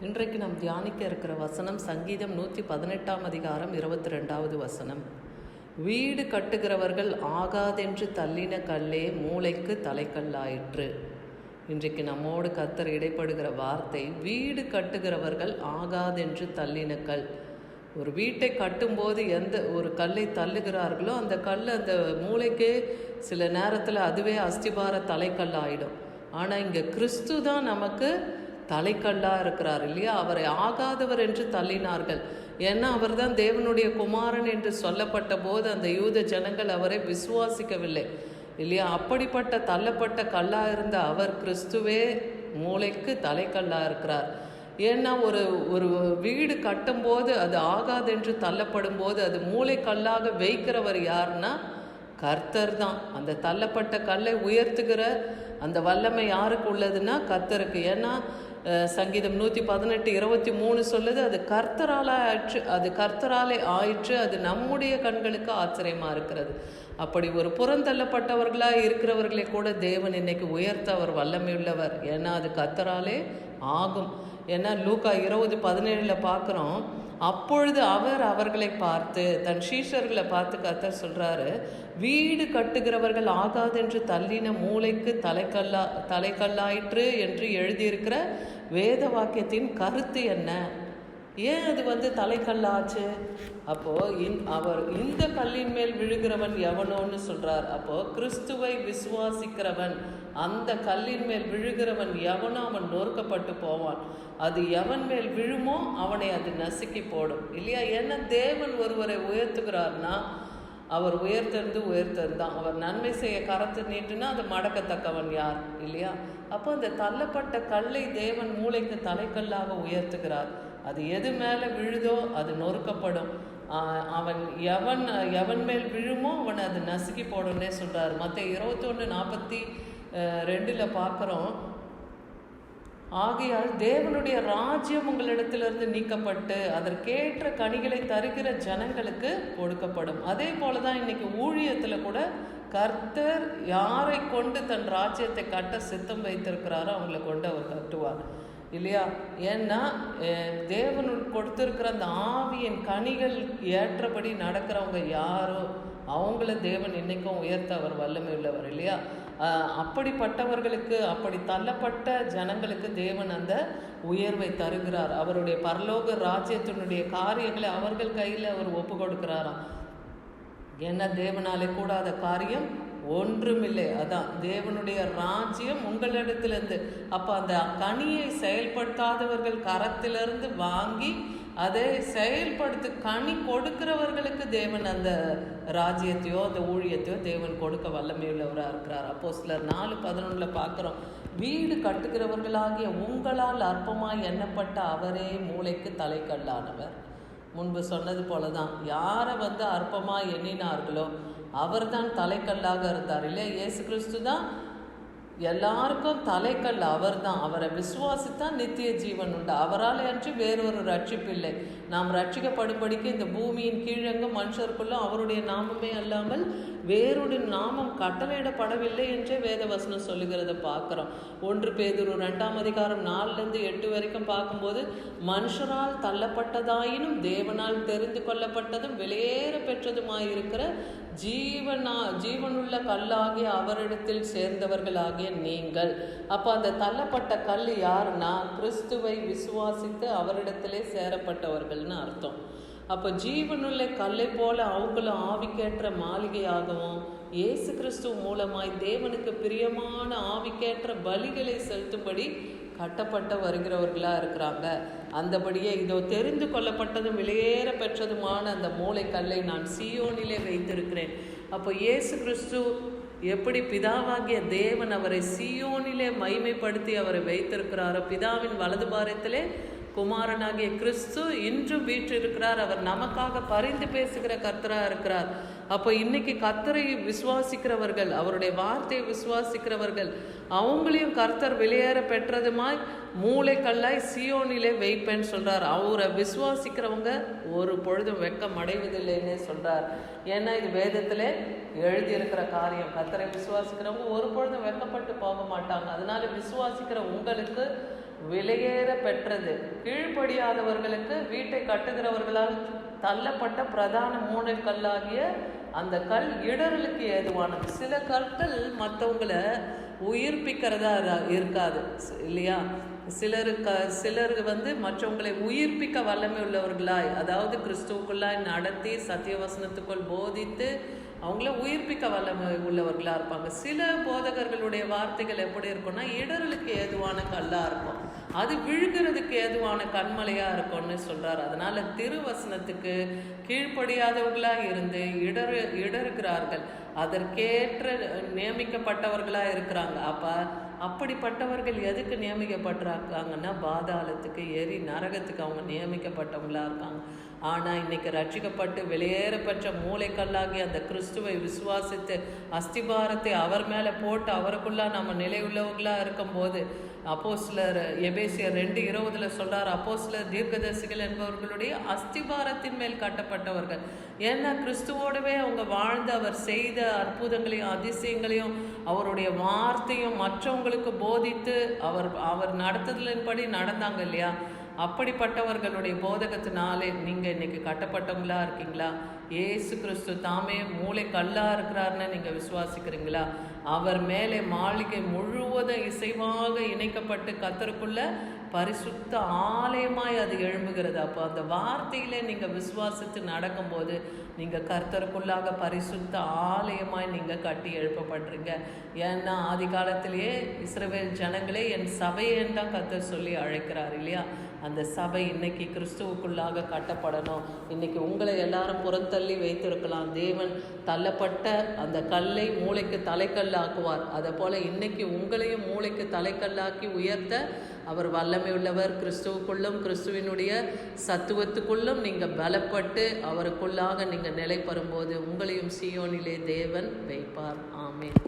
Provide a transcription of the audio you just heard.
இன்றைக்கு நாம் தியானிக்க இருக்கிற வசனம் சங்கீதம் 118 அதிகாரம் 22வது வசனம். வீடு கட்டுகிறவர்கள் ஆகாதென்று தள்ளின கல்லே மூளைக்கு தலைக்கல்லாயிற்று. இன்றைக்கு நம்மோடு கர்த்தர் இடைப்படுகிற வார்த்தை, வீடு கட்டுகிறவர்கள் ஆகாதென்று தள்ளின கல். ஒரு வீட்டை கட்டும்போது எந்த ஒரு கல்லை தள்ளுகிறார்களோ அந்த கல் அந்த மூளைக்கே சில நேரத்தில் அதுவே அஸ்திபார தலைக்கல் ஆகிடும். ஆனால் இங்கே கிறிஸ்து தான் நமக்கு தலைக்கல்லாக இருக்கிறார் இல்லையா? அவரை ஆகாதவர் என்று தள்ளினார்கள். ஏன்னா அவர் தான் தேவனுடைய குமாரன் என்று சொல்லப்பட்ட போது அந்த யூத ஜனங்கள் அவரை விசுவாசிக்கவில்லை இல்லையா? அப்படிப்பட்ட தள்ளப்பட்ட கல்லாக இருந்த அவர் கிறிஸ்துவே மூளைக்கு தலைக்கல்லாக இருக்கிறார். ஏன்னா ஒரு வீடு கட்டும்போது அது ஆகாதென்று தள்ளப்படும் போது அது மூளைக்கல்லாக வைக்கிறவர் யாருன்னா கர்த்தர் தான். அந்த தள்ளப்பட்ட கல்லை உயர்த்துகிற அந்த வல்லமை யாருக்கு உள்ளதுன்னா கர்த்தருக்கு. ஏன்னா சங்கீதம் 118:23 சொல்லுது, அது கர்த்தராலே ஆயிற்று, அது கர்த்தராலே ஆயிற்று, அது நம்முடைய கண்களுக்கு ஆச்சரியமாக இருக்கிறது. அப்படி ஒரு புறந்தள்ளப்பட்டவர்களாக இருக்கிறவர்களை கூட தேவன் இன்னைக்கு உயர்த்த அவர் வல்லமை உள்ளவர். ஏன்னா அது கர்த்தராலே ஆகும். ஏன்னா லூக்கா 20:17 பார்க்குறோம், அப்பொழுது அவர் அவர்களை பார்த்து தன் சீஷர்களை பார்த்து கர்த்தர் சொல்கிறாரு, வீடு கட்டுகிறவர்கள் ஆகாதென்று தள்ளின மூளைக்கு தலைக்கல்லாயிற்று என்று எழுதியிருக்கிற வேத வாக்கியத்தின் கருத்து என்ன? ஏன் அது தலைக்கல்லாச்சு? அப்போது அவர் இந்த கல்லின் மேல் விழுகிறவன் எவனோன்னு சொல்கிறார். அப்போது கிறிஸ்துவை விசுவாசிக்கிறவன் அந்த கல்லின் மேல் விழுகிறவன் எவனோ அவன் நொறுக்கப்பட்டு போவான். அது எவன் மேல் விழுமோ அவனை அது நசுக்கி போடும் இல்லையா? ஏன்னா தேவன் ஒருவரை உயர்த்துகிறார்னா அவர் உயர்த்தது தான். அவர் நன்மை செய்ய கரத்து நீட்டுனா அதை மடக்கத்தக்கவன் யார் இல்லையா? அப்போ அந்த தள்ளப்பட்ட கல்லை தேவன் மூளைக்கு தலைக்கல்லாக உயர்த்துகிறார். அது எது மேலே விழுதோ அது நொறுக்கப்படும். அவன் எவன் மேல் விழுமோ அவனை அது நசுக்கி போடும்னே சொல்கிறார். மத்தேயு 21:42 பார்க்குறோம், ஆகையால் தேவனுடைய ராஜ்யம் உங்களிடத்திலிருந்து நீக்கப்பட்டு அதற்கேற்ற கனிகளை தருகிற ஜனங்களுக்கு கொடுக்கப்படும். அதே போல தான் இன்னைக்கு ஊழியத்தில் கூட கர்த்தர் யாரை கொண்டு தன் ராஜ்யத்தை கட்ட சித்தம் வைத்திருக்கிறாரோ அவங்கள கொண்டு அவர் கட்டுவார் இல்லையா? ஏன்னா தேவன் கொடுத்திருக்கிற அந்த ஆவியின் கனிகள் ஏற்றபடி நடக்கிறவங்க யாரோ அவங்கள தேவன் இன்னைக்கும் உயர்த்த அவர் வல்லமை உள்ளவர் இல்லையா? அப்படிப்பட்டவர்களுக்கு, அப்படி தள்ளப்பட்ட ஜனங்களுக்கு தேவன் அந்த உயர்வை தருகிறார். அவருடைய பரலோக ராஜ்யத்தினுடைய காரியங்களை அவர்கள் கையில் அவர் ஒப்பு கொடுக்கிறாராம். என்ன தேவனாலே கூடாத காரியம் ஒன்றுமில்லை. அதான் தேவனுடைய ராஜ்யம் உங்களிடத்திலிருந்து. அப்போ அந்த கனியை செயல்படுத்தாதவர்கள் கரத்திலிருந்து வாங்கி அதை செயல்படுத்தி கனி கொடுக்கிறவர்களுக்கு தேவன் அந்த ராஜ்யத்தையோ அந்த ஊழியத்தையோ தேவன் கொடுக்க வல்லமையுள்ளவராக இருக்கிறார். அப்போஸ்தலர் 4:11 பார்க்குறோம், வீடு கட்டுகிறவர்களாகிய உங்களால் அற்பமாய் எண்ணப்பட்ட அவரே மூளைக்கு தலைக்கல்லானவர். முன்பு சொன்னது போல தான், யாரை அற்பமாக எண்ணினார்களோ அவர் தான் தலைக்கல்லாக இருந்தார் இல்லையா? இயேசு கிறிஸ்து தான் எல்லாருக்கும் தலைக்கல். அவர் தான். அவரை விசுவாசித்தான் நித்திய ஜீவன் உண்டு. அவரால் அன்றி வேறொரு ரட்சிப்பு இல்லை. நாம் ரட்சிக்கப்படும்படிக்கு இந்த பூமியின் கீழெங்கும் மனுஷருக்குள்ளும் அவருடைய நாமமே அல்லாமல் வேறொரு நாமம் கட்டளையிடப்படவில்லை என்றே வேத வசனம் சொல்லுகிறத பார்க்குறோம். 1 பேதுரு 2:4-8 வரைக்கும் பார்க்கும்போது, மனுஷரால் தள்ளப்பட்டதாயினும் தேவனால் தெரிந்து கொள்ளப்பட்டதும் வெளியேற பெற்றதுமாயிருக்கிற ஜீவனுள்ள கல்லாகிய அவரிடத்தில் சேர்ந்தவர்களாகிய நீங்கள். அப்போ அந்த தள்ளப்பட்ட கல் யாருன்னா கிறிஸ்துவை விசுவாசித்து அவரிடத்திலே சேரப்பட்டவர்கள்னு அர்த்தம். அப்போ ஜீவனுள்ள கல்லை போல அவங்களும் ஆவிக்கேற்ற மாளிகையாகவும் இயேசு கிறிஸ்து மூலமாய் தேவனுக்கு பிரியமான ஆவிக்கேற்ற பலிகளை செலுத்தும்படி கட்டப்பட்ட வருகிறவர்களாக இருக்கிறாங்க. அந்தபடியே இதோ தெரிந்து கொள்ளப்பட்டதும் வெளியேற பெற்றதுமான அந்த மூளைக்கல்லை நான் சீயோனிலே வைத்திருக்கிறேன். அப்போ இயேசு கிறிஸ்து எப்படி பிதாவாகிய தேவன் அவரை சீயோனிலே மைமைப்படுத்தி அவரை வைத்திருக்கிறாரோ, பிதாவின் வலது பாரத்திலே குமாரனாகிய கிறிஸ்து இன்றும் வீற்றிருக்கிறார். அவர் நமக்காக பரிந்து பேசுகிற கர்த்தராக இருக்கிறார். அப்போ இன்னைக்கு கர்த்தரை விசுவாசிக்கிறவர்கள், அவருடைய வார்த்தையை விசுவாசிக்கிறவர்கள், அவங்களையும் கர்த்தர் வெளியேற பெற்றதுமாய் மூளைக்கல்லாய் சீயோனிலே வைப்பேன்னு சொல்கிறார். அவரை விசுவாசிக்கிறவங்க ஒரு பொழுதும் வெட்கம் அடைவதில்லைன்னே சொல்கிறார். ஏன்னா இது வேதத்தில் எழுதியிருக்கிற காரியம். கர்த்தரை விசுவாசிக்கிறவங்க ஒரு பொழுதும் வெட்கப்பட்டு போக மாட்டாங்க. அதனால விசுவாசிக்கிற உங்களுக்கு விலையேற பெற்றது. கீழ்ப்படியாதவர்களுக்கு வீட்டை கட்டுகிறவர்களால் தள்ளப்பட்ட பிரதான மூளைக்கல்லாகிய அந்த கல் இடறலுக்கு ஏதுவானது. சில கற்கள் மற்றவங்களை உயிர்ப்பிக்கிறதா இருக்காது இல்லையா? சிலர் மற்றவங்களை உயிர்ப்பிக்க வல்லமை உள்ளவர்களாய், அதாவது கிறிஸ்துவுக்குள்ளாய் நடத்தி சத்தியவசனத்துக்குள் போதித்து அவங்கள உயிர்ப்பிக்க வல்லமை உள்ளவர்களாக இருப்பாங்க. சில போதகர்களுடைய வார்த்தைகள் எப்படி இருக்கும்னா இடறலுக்கு ஏதுவான கல்லாக இருக்கும், அது விழுகிறதுக்கு ஏதுவான கண்மலையாக இருக்கும்னு சொல்கிறார். அதனால் திருவசனத்துக்கு கீழ்ப்படியாதவர்களாக இருந்து இடறுகிறார்கள், அதற்கேற்ற நியமிக்கப்பட்டவர்களாக இருக்கிறாங்க. அப்படிப்பட்டவர்கள் எதுக்கு நியமிக்கப்பட்டிருக்காங்கன்னா பாதாளத்துக்கு, நரகத்துக்கு அவங்க நியமிக்கப்பட்டவங்களாக இருக்காங்க. ஆனால் இன்னைக்கு ரட்சிக்கப்பட்டு வெளியேறப்பட்ட மூளைக்கல்லாகி அந்த கிறிஸ்துவை விசுவாசித்து அஸ்திபாரத்தை அவர் மேலே போட்டு அவருக்குள்ளா நம்ம நிலையுள்ளவர்களாக இருக்கும்போது அப்போஸ்தலர் எபேசியர் 2:20 சொல்கிறார், அப்போஸ்தலர் தீர்க்கதரிசிகள் என்பவர்களுடைய அஸ்திபாரத்தின் மேல் கட்டப்பட்டவர்கள். ஏன்னா கிறிஸ்துவோடவே அவங்க வாழ்ந்து அவர் செய்த அற்புதங்களையும் அதிசயங்களையும் அவருடைய வார்த்தையும் மற்றவங்களுக்கு போதித்து அவர் நடத்துதலின்படி நடந்தாங்க இல்லையா? அப்படிப்பட்டவர்களுடைய போதகத்தினாலே நீங்கள் இன்னைக்கு கட்டப்பட்டவங்களா இருக்கீங்களா? ஏசு கிறிஸ்து தாமே மூளை கல்லா இருக்கிறாருன்னு நீங்கள் விசுவாசிக்கிறீங்களா? அவர் மேலே மாளிகை முழுவதும் இசைவாக இணைக்கப்பட்டு கர்த்தருக்குள்ள பரிசுத்த ஆலயமாய் அது எழும்புகிறது. அப்போ அந்த வார்த்தையிலே நீங்கள் விசுவாசித்து நடக்கும்போது நீங்கள் கர்த்தருக்குள்ளாக பரிசுத்த ஆலயமாய் நீங்கள் கட்டி எழுப்பப்படுறீங்க. ஏன்னா ஆதி காலத்திலேயே இஸ்ரவேல் ஜனங்களே என் சபையேன்னு தான் கர்த்தர் சொல்லி அழைக்கிறார் இல்லையா? அந்த சபை இன்னைக்கு கிறிஸ்துவுக்குள்ளாக கட்டப்படணும். இன்னைக்கு உங்களை எல்லாரும் புறந்தள்ளி வைத்திருக்கலாம், தேவன் தள்ளப்பட்ட அந்த கல்லை மூளைக்கு தலைக்கல்லாக்குவார். அதை போல இன்னைக்கு உங்களையும் மூளைக்கு தலைக்கல்லாக்கி உயர்த்த அவர் வல்லமை உள்ளவர். கிறிஸ்துவுக்குள்ளும் கிறிஸ்துவினுடைய சத்துவத்துக்குள்ளும் நீங்கள் பலப்பட்டு அவருக்குள்ளாக நீங்கள் நிலை பெறும்போது உங்களையும் சீயோனிலே தேவன் வைப்பார். ஆமென்.